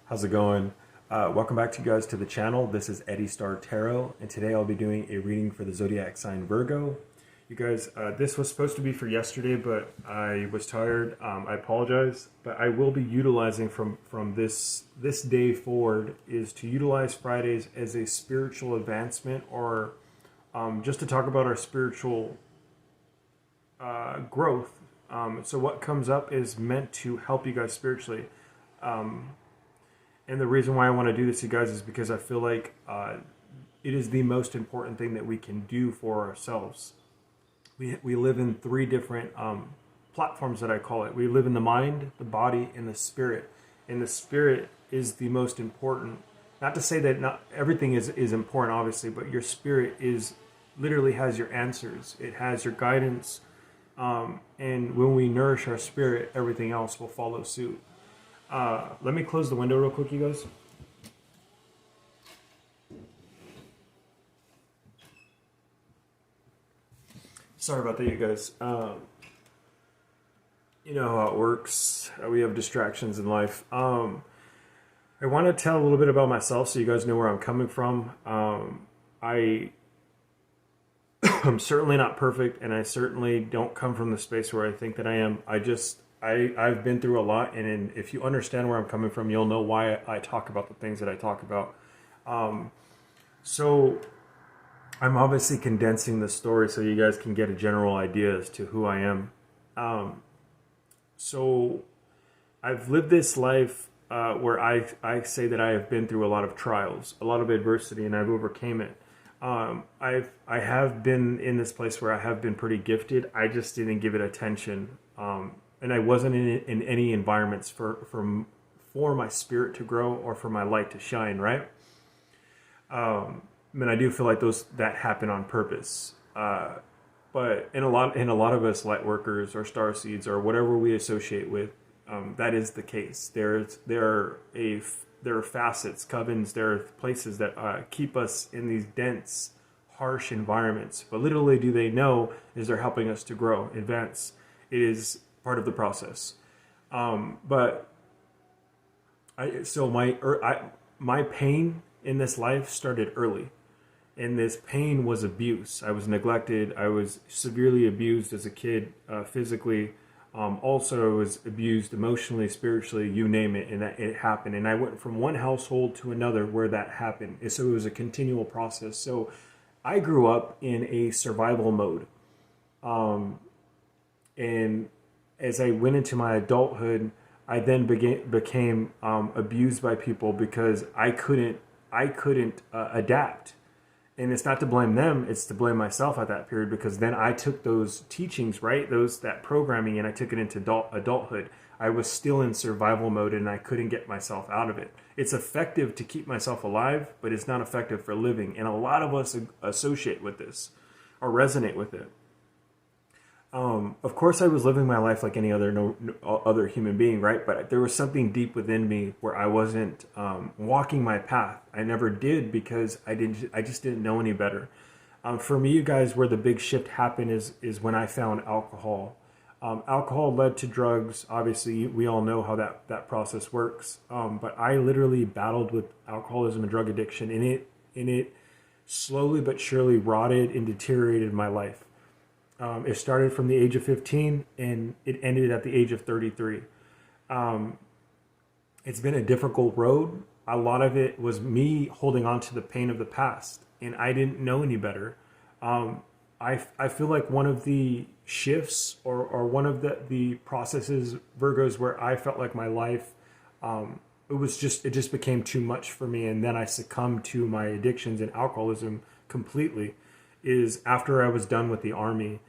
How's it going? Welcome back to you guys to the channel. This is Eddie Star Tarot, and today I'll be doing a reading for the zodiac sign Virgo. You guys, this was supposed to be for yesterday, but I was tired. I apologize, but I will be utilizing from this day forward is to utilize Fridays as a spiritual advancement, or just to talk about our spiritual growth. So what comes up is meant to help you guys spiritually. And the reason why I want to do this, you guys, is because I feel like it is the most important thing that we can do for ourselves. We live in three different platforms that I call it. We live in the mind, the body, and the spirit. And the spirit is the most important. Not to say that not everything is important, obviously, but your spirit is literally has your answers. It has your guidance. And when we nourish our spirit, everything else will follow suit. Let me close the window real quick, you guys. Sorry about that, you guys. You know how it works. We have distractions in life. I want to tell a little bit about myself so you guys know where I'm coming from. I'm certainly not perfect, and I certainly don't come from the space where I think that I am. I've been through a lot, and if you understand where I'm coming from, you'll know why I talk about the things that I talk about. So I'm obviously condensing the story so you guys can get a general idea as to who I am. So I've lived this life where I say that I have been through a lot of trials, a lot of adversity, and I've overcame it. I have been in this place where I have been pretty gifted. I just didn't give it attention. And I wasn't in any environments for my spirit to grow or for my light to shine, right? And I do feel like that happen on purpose. But in a lot of us light workers or star seeds or whatever we associate with, that is the case. There are facets, covens, there are places that keep us in these dense, harsh environments. But little do they know is they're helping us to grow, advance. It is part of the process. But my pain in this life started early. And this pain was abuse. I was neglected. I was severely abused as a kid, physically. Also, I was abused emotionally, spiritually, you name it, and that it happened. And I went from one household to another where that happened. And so it was a continual process. So I grew up in a survival mode. And as I went into my adulthood, I then became abused by people because I couldn't adapt. And it's not to blame them, it's to blame myself at that period, because then I took those teachings, right? That programming, and I took it into adulthood. I was still in survival mode and I couldn't get myself out of it. It's effective to keep myself alive, but it's not effective for living. And a lot of us associate with this or resonate with it. Of course, I was living my life like any other human being, right? But there was something deep within me where I wasn't walking my path. I never did because I just didn't know any better. For me, you guys, where the big shift happened is when I found alcohol. Alcohol led to drugs. Obviously, we all know how that process works. But I literally battled with alcoholism and drug addiction, and it slowly but surely rotted and deteriorated my life. It started from the age of 15 and it ended at the age of 33. It's been a difficult road. A lot of it was me holding on to the pain of the past, and I didn't know any better. I feel like one of the shifts or one of the processes, Virgos, where I felt like my life, it just became too much for me, and then I succumbed to my addictions and alcoholism completely, is after I was done with the army.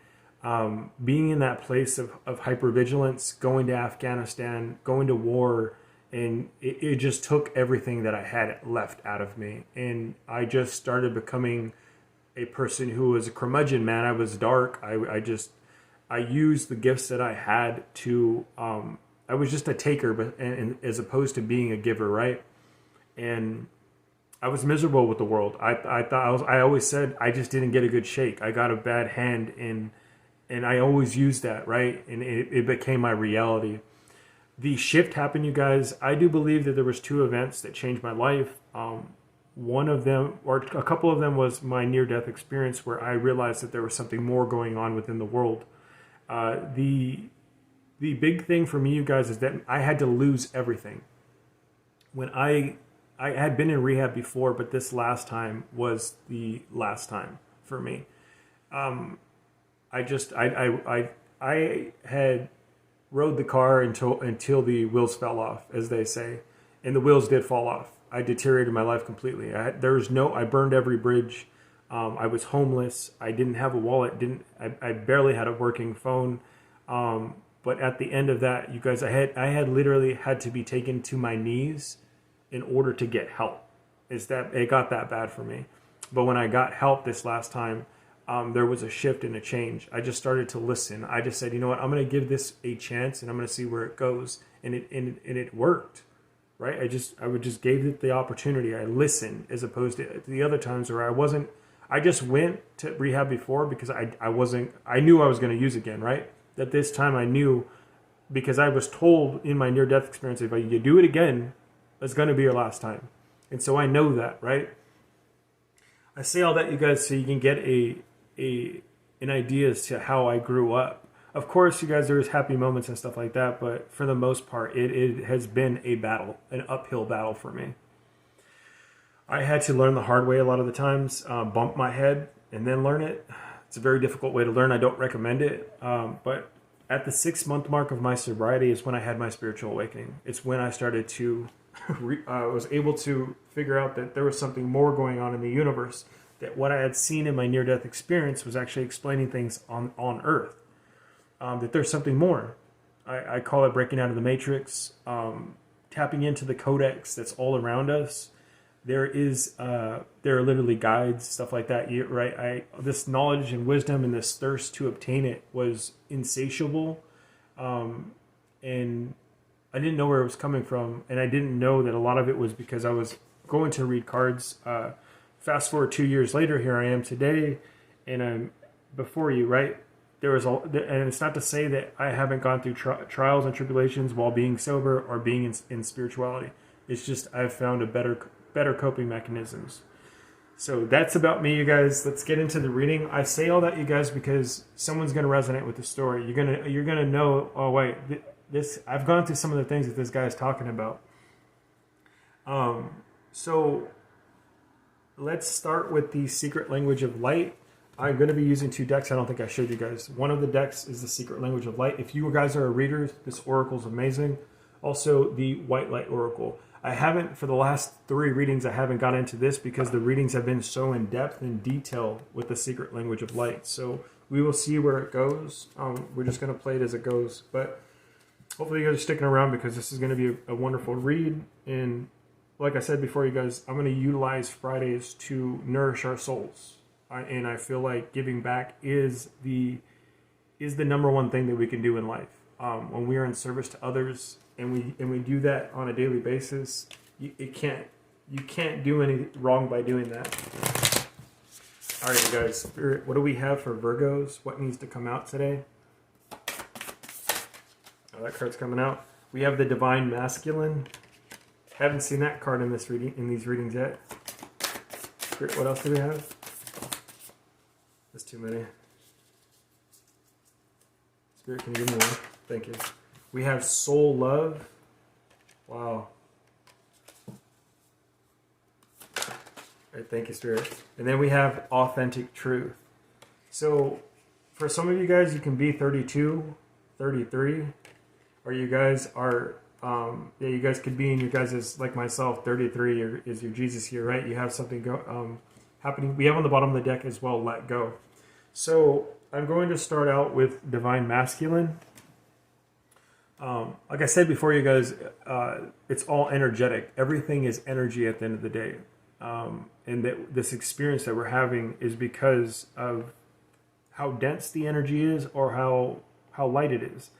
Being in that place of hypervigilance, going to Afghanistan, going to war, and it just took everything that I had left out of me. And I just started becoming a person who was a curmudgeon, man. I was dark. I used the gifts that I had to, I was just a taker, and as opposed to being a giver, right? And I was miserable with the world. I always said I just didn't get a good shake. I got a bad hand, and I always used that, right? And it became my reality. The shift happened, you guys. I do believe that there was two events that changed my life. One of them, or a couple of them, was my near-death experience, where I realized that there was something more going on within the world. The big thing for me, you guys, is that I had to lose everything. When I had been in rehab before, but this last time was the last time for me. I I rode the car until the wheels fell off, as they say, and the wheels did fall off. I deteriorated my life completely. I burned every bridge. I was homeless. I didn't have a wallet. I barely had a working phone. But at the end of that, you guys, I had literally had to be taken to my knees in order to get help. It got that bad for me. But when I got help this last time, there was a shift and a change. I just started to listen. I just said, you know what, I'm going to give this a chance, and I'm going to see where it goes. And it worked, right? I would just gave it the opportunity. I listened, as opposed to the other times where I wasn't. I just went to rehab before because I knew I was going to use again, right? That this time I knew, because I was told in my near-death experience, if you do it again, it's going to be your last time. And so I know that, right? I say all that, you guys, so you can get an idea as to how I grew up. Of course, you guys, there's happy moments and stuff like that, but for the most part, it has been a battle, an uphill battle for me. I had to learn the hard way a lot of the times, bump my head and then learn it. It's a very difficult way to learn. I don't recommend it. But at the 6-month mark of my sobriety is when I had my spiritual awakening. It's when I started to, was able to figure out that there was something more going on in the universe, that what I had seen in my near-death experience was actually explaining things on Earth, that there's something more. I call it breaking out of the matrix, tapping into the codex that's all around us. There are literally guides, stuff like that, right? This knowledge and wisdom and this thirst to obtain it was insatiable, and I didn't know where it was coming from, and I didn't know that a lot of it was because I was going to read cards. Fast forward 2 years later, here I am today, and I'm before you, right? And it's not to say that I haven't gone through trials and tribulations while being sober or being in spirituality. It's just I've found a better coping mechanisms. So that's about me, you guys. Let's get into the reading. I say all that, you guys, because someone's going to resonate with the story. You're gonna know. Oh wait, this I've gone through some of the things that this guy is talking about. So let's start with the secret language of light. I'm going to be using 2 decks. I don't think I showed you guys. One of the decks is the secret language of light. If you guys are readers, this oracle is amazing. Also, the white light oracle. I haven't, for the last 3 readings, I haven't got into this because the readings have been so in depth and detail with the secret language of light. So we will see where it goes. We're just going to play it as it goes. But hopefully you guys are sticking around because this is going to be a wonderful read. And like I said before, you guys, I'm going to utilize Fridays to nourish our souls. And I feel like giving back is the number one thing that we can do in life. When we are in service to others, and we do that on a daily basis, you can't do any wrong by doing that. All right, you guys, Spirit, what do we have for Virgos? What needs to come out today? Oh, that card's coming out. We have the Divine Masculine. Haven't seen that card in these readings yet. Spirit, what else do we have? That's too many. Spirit, can you give me one? Thank you. We have Soul Love. Wow. All right, thank you, Spirit. And then we have Authentic Truth. So for some of you guys, you can be 32, 33, or you guys are, you guys could be in your guys' like myself, 33 is your Jesus year, right? You have something happening. We have on the bottom of the deck as well, Let Go. So I'm going to start out with Divine Masculine. Like I said before, you guys, it's all energetic. Everything is energy at the end of the day. And that this experience that we're having is because of how dense the energy is or how light it is.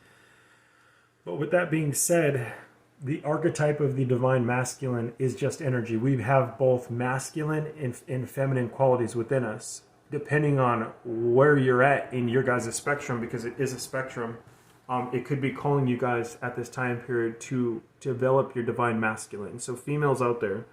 But with that being said, the archetype of the Divine Masculine is just energy. We have both masculine and feminine qualities within us, depending on where you're at in your guys' spectrum, because it is a spectrum. it could be calling you guys at this time period to develop your divine masculine. So females out there,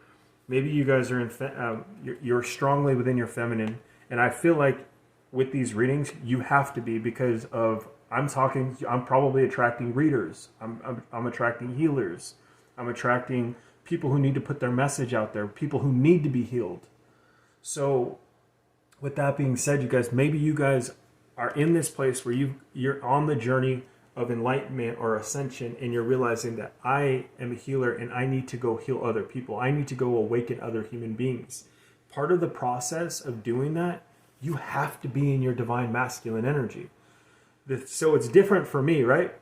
maybe you guys are you're strongly within your feminine, and I feel like with these readings you have to be, because of I'm probably attracting readers. I'm attracting healers. I'm attracting people who need to put their message out there, people who need to be healed. So with that being said, you guys, maybe you guys are in this place where you're on the journey of enlightenment or ascension, and you're realizing that I am a healer and I need to go heal other people. I need to go awaken other human beings. Part of the process of doing that, you have to be in your divine masculine energy. So it's different for me, right?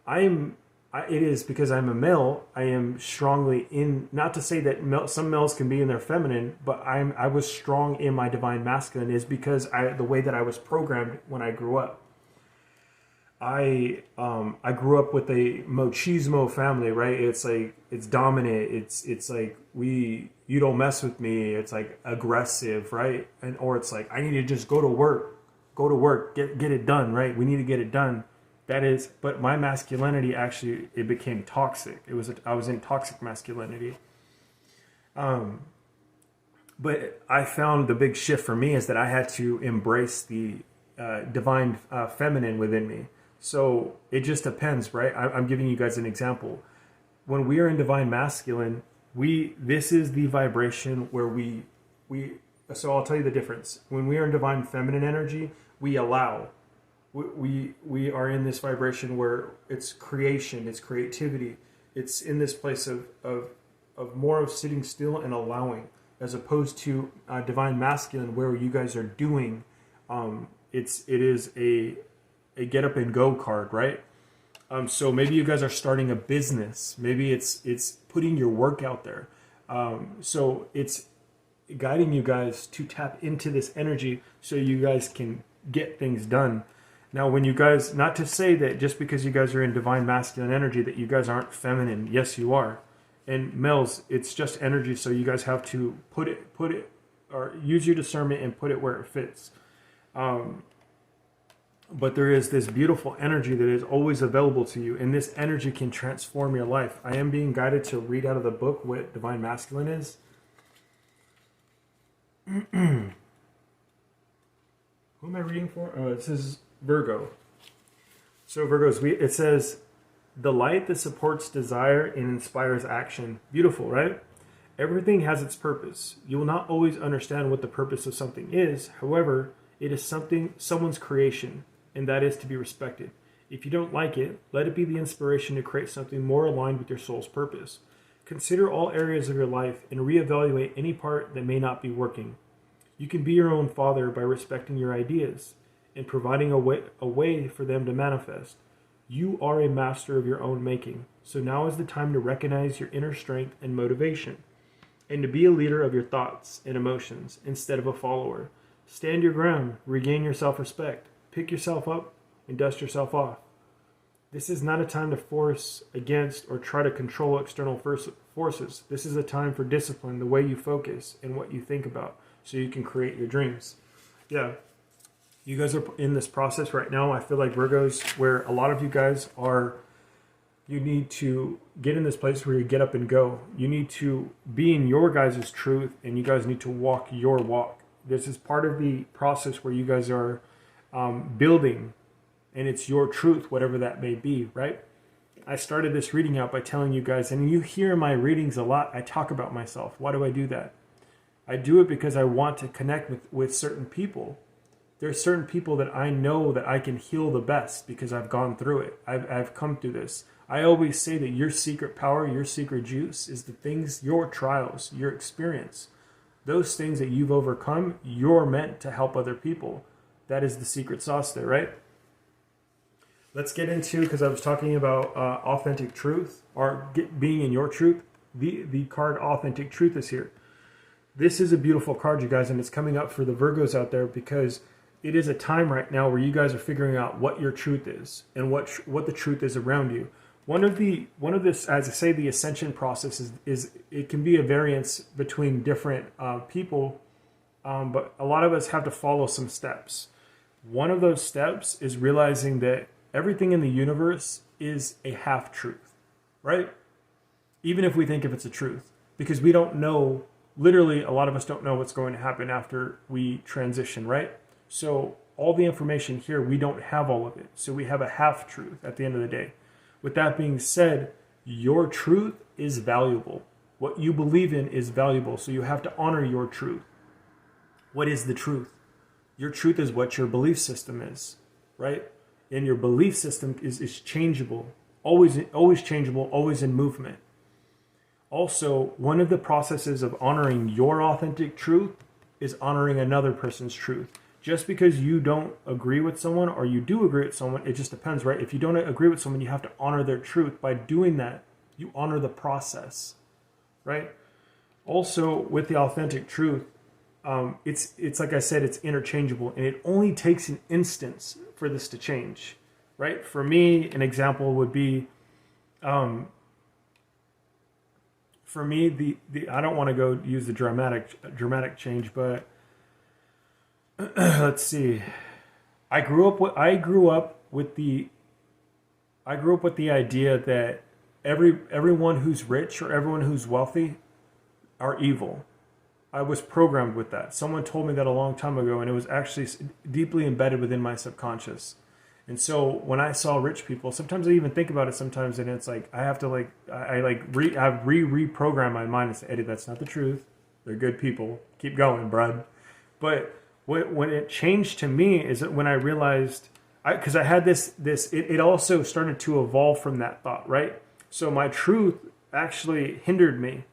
It is because I'm a male. I am strongly in, not to say that some males can be in their feminine, but I was strong in my divine masculine is because the way that I was programmed when I grew up. I grew up with a machismo family, right? It's like, it's dominant. It's like you don't mess with me. It's like aggressive, right? Or it's like, I need to just go to work, get it done, right? We need to get it done. But my masculinity actually, it became toxic. I was in toxic masculinity. But I found the big shift for me is that I had to embrace the divine feminine within me. So it just depends, right? I'm giving you guys an example. When we are in divine masculine, this is the vibration where so I'll tell you the difference. When we are in divine feminine energy, we allow. We are in this vibration where it's creation, it's creativity. It's in this place of more of sitting still and allowing, as opposed to divine masculine where you guys are doing. It is a get up and go card, right? So maybe you guys are starting a business. Maybe it's putting your work out there. So it's guiding you guys to tap into this energy so you guys can get things done. Now, when you guys, not to say that just because you guys are in divine masculine energy that you guys aren't feminine. Yes, you are. And males, it's just energy, so you guys have to put it, or use your discernment and put it where it fits. But there is this beautiful energy that is always available to you, and this energy can transform your life. I am being guided to read out of the book what divine masculine is. Who am I reading for? This is Virgo. So Virgos, it says, the light that supports desire and inspires action. Beautiful, right? Everything has its purpose. You will not always understand what the purpose of something is. However, it is someone's creation, and that is to be respected. If you don't like it, let it be the inspiration to create something more aligned with your soul's purpose. Consider all areas of your life and reevaluate any part that may not be working. You can be your own father by respecting your ideas and providing a way for them to manifest. You are a master of your own making, so now is the time to recognize your inner strength and motivation, and to be a leader of your thoughts and emotions instead of a follower. Stand your ground, regain your self-respect, pick yourself up, and dust yourself off. This is not a time to force against or try to control external forces. This is a time for discipline, the way you focus and what you think about, so you can create your dreams. Yeah. You guys are in this process right now. I feel like Virgos, where a lot of you guys are, you need to get in this place where you get up and go. You need to be in your guys' truth, and you guys need to walk your walk. This is part of the process where you guys are building, and it's your truth, whatever that may be, right? I started this reading out by telling you guys, and you hear in my readings a lot, I talk about myself. Why do I do that? I do it because I want to connect with certain people. There are certain people that I know that I can heal the best because I've gone through it. I've come through this. I always say that your secret power, your secret juice is the things, your trials, your experience. Those things that you've overcome, you're meant to help other people. That is the secret sauce there, right? Let's get into, because I was talking about authentic truth, or being in your truth. The card Authentic Truth is here. This is a beautiful card, you guys, and it's coming up for the Virgos out there because it is a time right now where you guys are figuring out what your truth is and what the truth is around you. One of this, as I say, the ascension process is it can be a variance between different people, but a lot of us have to follow some steps. One of those steps is realizing that everything in the universe is a half-truth, right? Even if we think if it's a truth, because we don't know, literally a lot of us don't know what's going to happen after we transition, right? So all the information here, we don't have all of it. So we have a half-truth at the end of the day. With that being said, your truth is valuable. What you believe in is valuable, so you have to honor your truth. What is the truth? Your truth is what your belief system is, right? And your belief system is changeable, always changeable, always in movement. Also, one of the processes of honoring your authentic truth is honoring another person's truth. Just because you don't agree with someone or you do agree with someone, it just depends, right? If you don't agree with someone, you have to honor their truth. By doing that, you honor the process, right? Also, with the authentic truth, it's like I said, it's interchangeable, and it only takes an instance for this to change, right? For me, an example would be, for me, the I don't want to go use the dramatic change, but let's see. I grew up with the idea that everyone who's rich or everyone who's wealthy are evil. I was programmed with that. Someone told me that a long time ago, and it was actually deeply embedded within my subconscious. And so when I saw rich people, sometimes I even think about it sometimes, and it's like I have to reprogram my mind and say, Eddie, that's not the truth. They're good people. Keep going, bud. But when it changed to me is that when I realized, because I had it also started to evolve from that thought, right? So my truth actually hindered me.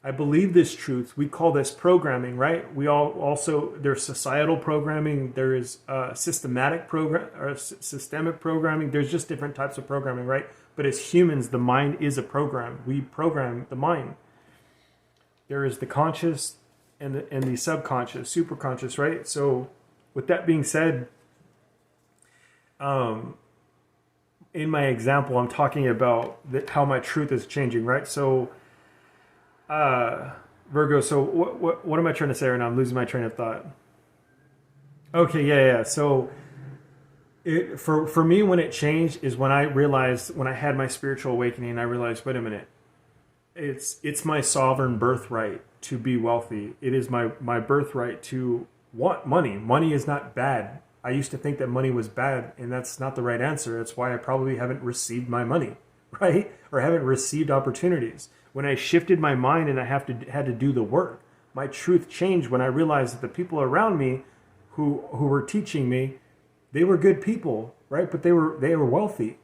I believe this truth. We call this programming, right? We all also, there's societal programming, there is systemic programming. There's just different types of programming, right? But as humans, the mind is a program. We program the mind. There is the conscious and the subconscious, superconscious, right? So with that being said, in my example, I'm talking about how my truth is changing, right? So Virgo, so what am I trying to say right now? I'm losing my train of thought. Okay, yeah. So for me, when it changed is when I realized, when I had my spiritual awakening, I realized, wait a minute, it's my sovereign birthright to be wealthy. It is my birthright to want money. Money is not bad. I used to think that money was bad, and that's not the right answer. That's why I probably haven't received my money, right? Or haven't received opportunities. When I shifted my mind and I had to do the work, my truth changed when I realized that the people around me who were teaching me, they were good people, right? But they were wealthy.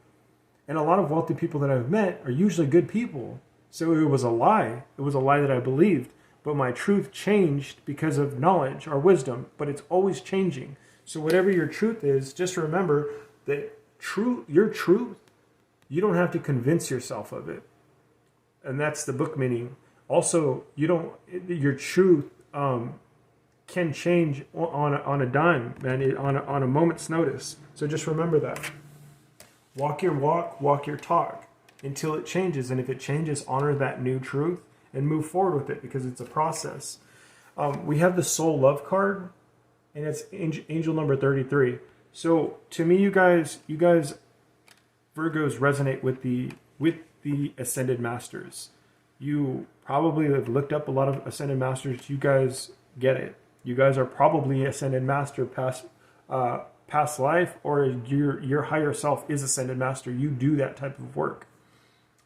And a lot of wealthy people that I've met are usually good people. So it was a lie. It was a lie that I believed. But my truth changed because of knowledge or wisdom. But it's always changing. So whatever your truth is, just remember that your truth, you don't have to convince yourself of it. And that's the book meaning. Also, your truth can change on a dime, man, on a moment's notice. So just remember that. Walk your walk, walk your talk until it changes. And if it changes, honor that new truth and move forward with it, because it's a process. We have the soul love card, and it's angel number 33. So to me, you guys Virgos resonate with the Ascended Masters. You probably have looked up a lot of Ascended Masters. You guys get it. You guys are probably Ascended Master past life, or your higher self is Ascended Master. You do that type of work.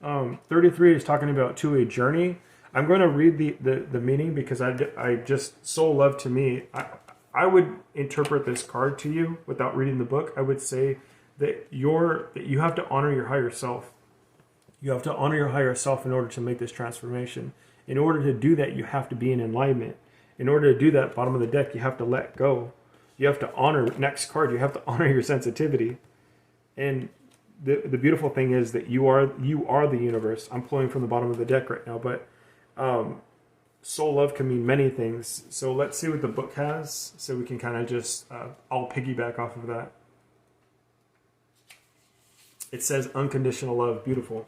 33 is talking about to a journey. I'm going to read the meaning, because I just soul love to me. I would interpret this card to you without reading the book. I would say that you have to honor your higher self. You have to honor your higher self in order to make this transformation. In order to do that, you have to be in alignment. In order to do that, bottom of the deck, you have to let go. You have to honor, next card, you have to honor your sensitivity. And the beautiful thing is that you are the universe. I'm pulling from the bottom of the deck right now, but soul love can mean many things. So let's see what the book has, so we can kind of just, I'll piggyback off of that. It says unconditional love. Beautiful.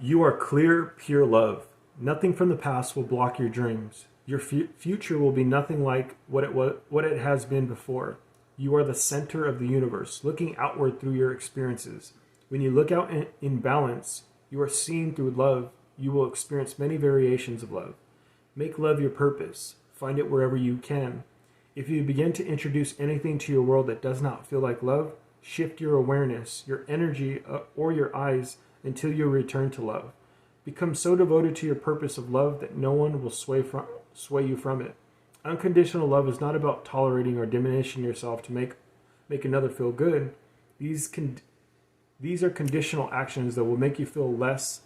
You are clear, pure love. Nothing from the past will block your dreams. Your future will be nothing like what it has been before. You are the center of the universe, looking outward through your experiences. When you look out in balance, you are seen through love. You will experience many variations of love. Make love your purpose. Find it wherever you can. If you begin to introduce anything to your world that does not feel like love, shift your awareness, your energy, or your eyes until you return to love. Become so devoted to your purpose of love that no one will sway you from it. Unconditional love is not about tolerating or diminishing yourself to make another feel good. These are conditional actions that will make you feel less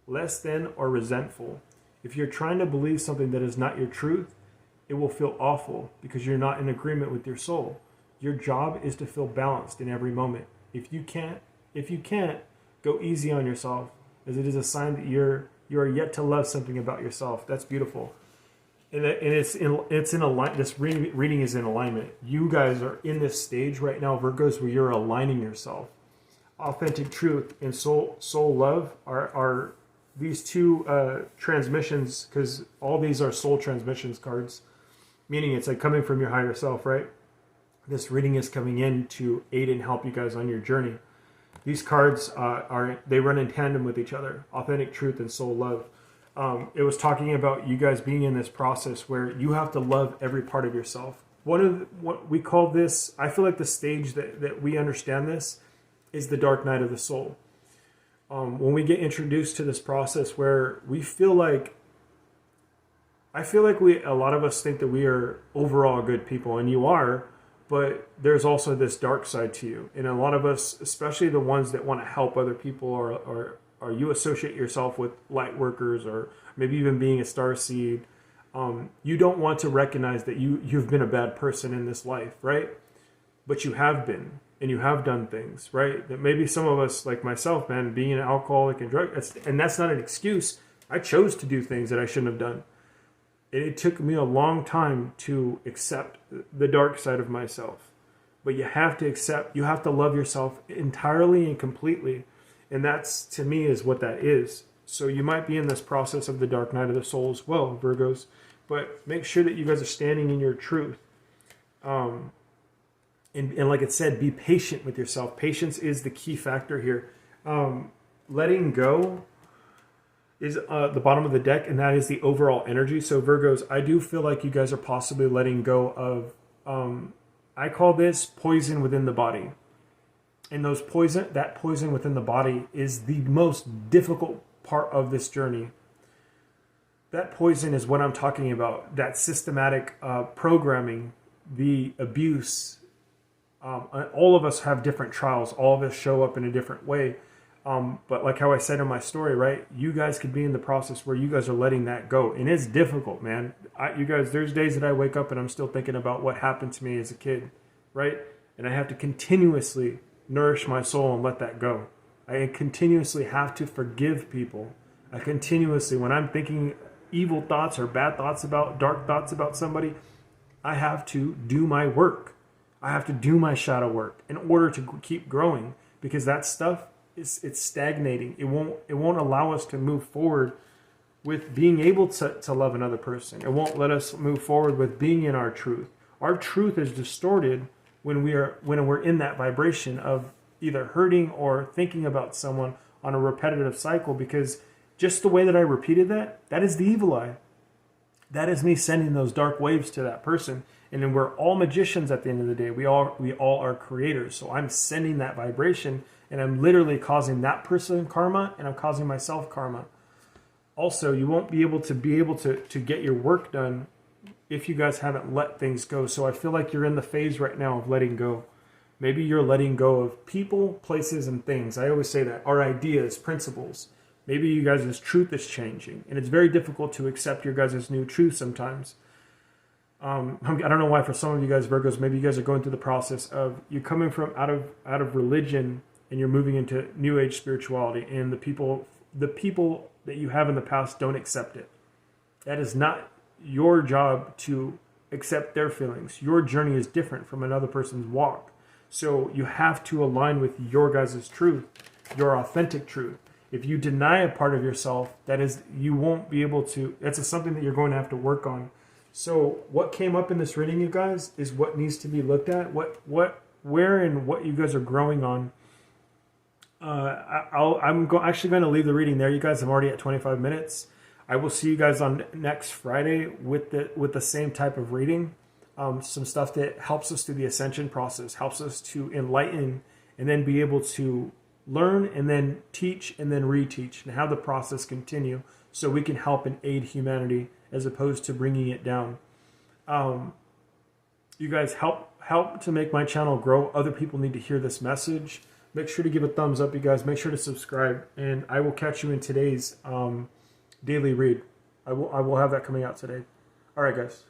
than or resentful. If you're trying to believe something that is not your truth, it will feel awful because you're not in agreement with your soul. Your job is to feel balanced in every moment. If you can't, go easy on yourself, as it is a sign that you are yet to love something about yourself. That's beautiful. And it's in alignment. This reading is in alignment. You guys are in this stage right now, Virgos, where you're aligning yourself. Authentic truth and soul love are these two transmissions, because all these are soul transmissions cards, meaning it's like coming from your higher self, right? This reading is coming in to aid and help you guys on your journey. These cards they run in tandem with each other. Authentic truth and soul love. It was talking about you guys being in this process where you have to love every part of yourself. What we call this, I feel like the stage that we understand this is the dark night of the soul. When we get introduced to this process where we feel like, a lot of us think that we are overall good people, and you are, but there's also this dark side to you. And a lot of us, especially the ones that want to help other people, or you associate yourself with light workers, or maybe even being a starseed, you don't want to recognize that you've been a bad person in this life, right? But you have been, and you have done things, right? That maybe some of us, like myself, man, being an alcoholic and and that's not an excuse. I chose to do things that I shouldn't have done. It took me a long time to accept the dark side of myself. But you have to love yourself entirely and completely. And that's, to me, is what that is. So you might be in this process of the dark night of the soul as well, Virgos. But make sure that you guys are standing in your truth. And like it said, be patient with yourself. Patience is the key factor here. Letting go is the bottom of the deck, and that is the overall energy. So Virgos, I do feel like you guys are possibly letting go of, I call this poison within the body. And that poison within the body is the most difficult part of this journey. That poison is what I'm talking about. That systematic programming, the abuse. All of us have different trials. All of us show up in a different way. But like how I said in my story, right? You guys could be in the process where you guys are letting that go. And it's difficult, man. You guys, there's days that I wake up and I'm still thinking about what happened to me as a kid, right? And I have to continuously nourish my soul and let that go. I continuously have to forgive people. I continuously, when I'm thinking evil thoughts or bad thoughts about, dark thoughts about somebody, I have to do my work. I have to do my shadow work in order to keep growing, because that stuff it's stagnating. It won't allow us to move forward with being able to love another person. It won't let us move forward with being in our truth. Our truth is distorted when we're in that vibration of either hurting or thinking about someone on a repetitive cycle, because just the way that I repeated that is the evil eye. That is me sending those dark waves to that person. And then we're all magicians at the end of the day. We all are creators. So I'm sending that vibration, and I'm literally causing that person karma, and I'm causing myself karma. Also, you won't be able to get your work done if you guys haven't let things go. So I feel like you're in the phase right now of letting go. Maybe you're letting go of people, places, and things. I always say that. Our ideas, principles. Maybe you guys' truth is changing, and it's very difficult to accept your guys' new truth sometimes. I don't know why for some of you guys, Virgos, maybe you guys are going through the process of you coming from out of religion and you're moving into New Age spirituality, and the people that you have in the past don't accept it. That is not your job to accept their feelings. Your journey is different from another person's walk. So you have to align with your guys' truth, your authentic truth. If you deny a part of yourself, that is, you won't be able to, that's something that you're going to have to work on. So what came up in this reading, you guys, is what needs to be looked at. Where and what you guys are growing on. Actually going to leave the reading there. You guys, I'm already at 25 minutes. I will see you guys on next Friday with the same type of reading. Some stuff that helps us through the ascension process, helps us to enlighten and then be able to learn and then teach and then reteach and have the process continue so we can help and aid humanity as opposed to bringing it down. You guys help to make my channel grow. Other people need to hear this message. Make sure to give a thumbs up, you guys. Make sure to subscribe, and I will catch you in today's daily read. I will have that coming out today. All right, guys.